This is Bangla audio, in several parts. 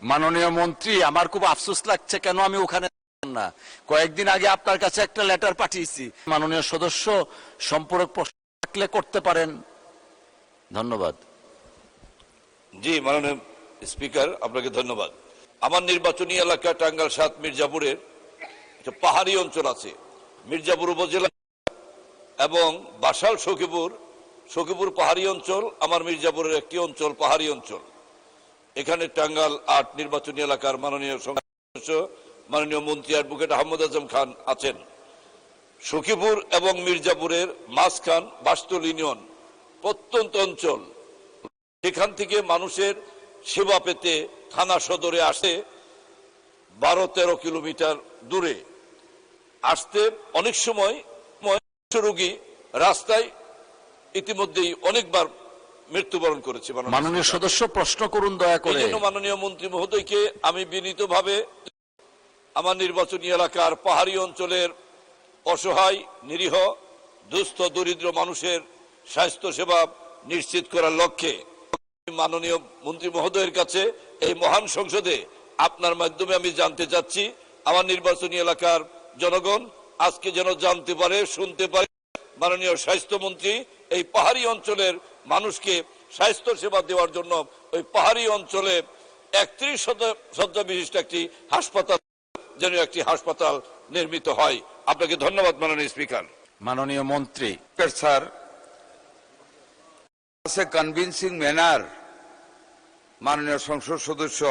মাননীয় মন্ত্রী, আমার খুব আফসোস লাগছে কেন আমি ওখানে না। কয়েকদিন আগে আপনার কাছে একটা লেটার পাঠিয়েছি। মাননীয় সদস্য সম্পূরক প্রশ্ন থাকলে করতে পারেন। ধন্যবাদ। জি মাননীয় স্পিকার, আপনাকে ধন্যবাদ। আমার নির্বাচনী এলাকা টাঙ্গাইল ৭ মির্জাপুরের একটা পাহাড়ি অঞ্চল আছে, মির্জাপুর উপজেলা এবং বাসাল সখীপুর পাহাড়ি অঞ্চল আমার মির্জাপুরের একটি অঞ্চল, পাহাড়ি অঞ্চল। এখানে টাঙ্গাইল ৮ নির্বাচনী এলাকার মাননীয় সদস্য মাননীয় মন্ত্রী অ্যাডভোকেট আহমদ আজম খান আছেন। সখীপুর এবং মির্জাপুরের মাঝখান বাস্তল ইউনিয়ন প্রত্যন্ত অঞ্চল। সেখান থেকে মানুষের সেবা পেতে থানা সদরে আসে ১২-১৩ কিলোমিটার দূরে। আসতে অনেক সময় রোগী রাস্তায় ইতিমধ্যেই অনেকবার মৃত্যুবরণ করেছে। মাননীয় সদস্য প্রশ্ন করুন দয়া করে। মাননীয় মন্ত্রী মহোদয়কে আমি বিনীতভাবে আমার নির্বাচনী এলাকার পাহাড়ি অঞ্চলের অসহায়, নিরীহ, দুস্থ, দরিদ্র মানুষের স্বাস্থ্য সেবা নিশ্চিত করার লক্ষ্যে মাননীয় মন্ত্রী মহোদয়ের কাছে এই মহান সংসদে আপনার মাধ্যমে আমি জানতে চাচ্ছি, আমার নির্বাচনী এলাকার জনগণ আজকে যেন জানতে পারে, শুনতে পারে, মাননীয় স্বাস্থ্যমন্ত্রী এই পাহাড়ি অঞ্চলের মানুষকে স্বাস্থ্য সেবা দেওয়ার জন্য ওই পাহাড়ি অঞ্চলে ৩১ শয্যা বিশিষ্ট একটি হাসপাতাল যেন একটি হাসপাতাল নির্মিত হয়। আপনাকে ধন্যবাদ মাননীয় স্পিকার। মাননীয় মন্ত্রী। স্যার, কনভিনসিং ম্যানার মাননীয় সংসদ সদস্য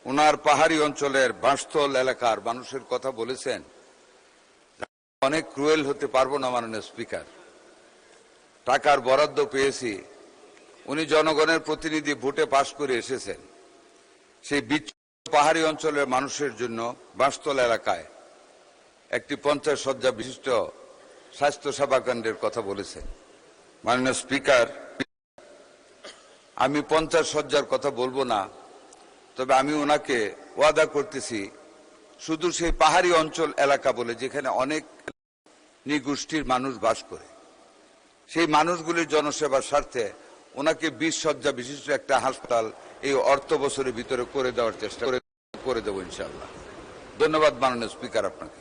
ওনার পাহাড়ি অঞ্চলের বাঁশতল এলাকার মানুষের কথা বলেছেন। অনেক ক্রুয়েল হতে পারবো না মাননীয় স্পিকার। টাকার বরাদ্দ পেয়েছি, উনি জনগণের প্রতিনিধি, ভোটে পাশ করে এসেছেন। সেই পাহাড়ি অঞ্চলের মানুষের জন্য বাঁশতল এলাকায় একটি ৫০ শয্যা বিশিষ্ট স্বাস্থ্য সেবা কেন্দ্রের কথা বলেছেন। মাননীয় স্পিকার, আমি ৫০ শয্যার কথা বলবো না, তবে আমি ওনাকে ওয়াদা করতেছি, শুধু সেই পাহাড়ি অঞ্চল এলাকা বলে যেখানে অনেক নৃগোষ্ঠীর মানুষ বাস করে, সেই মানুষগুলির জনসেবার স্বার্থে ওনাকে ২০ শয্যা বিশিষ্ট একটা হাসপাতাল এই অর্থ বছরের ভিতরে করে দেওয়ার চেষ্টা করে দেবো ইনশাআল্লাহ। ধন্যবাদ মাননীয় স্পিকার আপনাকে।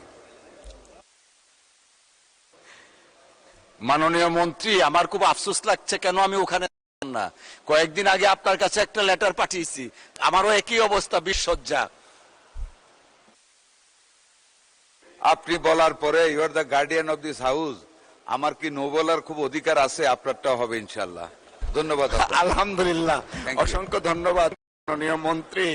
মাননীয় মন্ত্রী, আমার খুব আফসোস লাগছে কেন আমি ওখানে না। কয়েকদিন আগে আপনার কাছে একটা লেটার পাঠিয়েছি। আমারও একই অবস্থা, ২০ শয্যা। আপনি বলার পরে you are the guardian of this house, আমার কি নো বলার খুব অধিকার আছে? আপনারটাও হবে ইনশাআল্লাহ। ধন্যবাদ। আলহামদুলিল্লাহ, অসংখ্য ধন্যবাদ মাননীয় মন্ত্রী।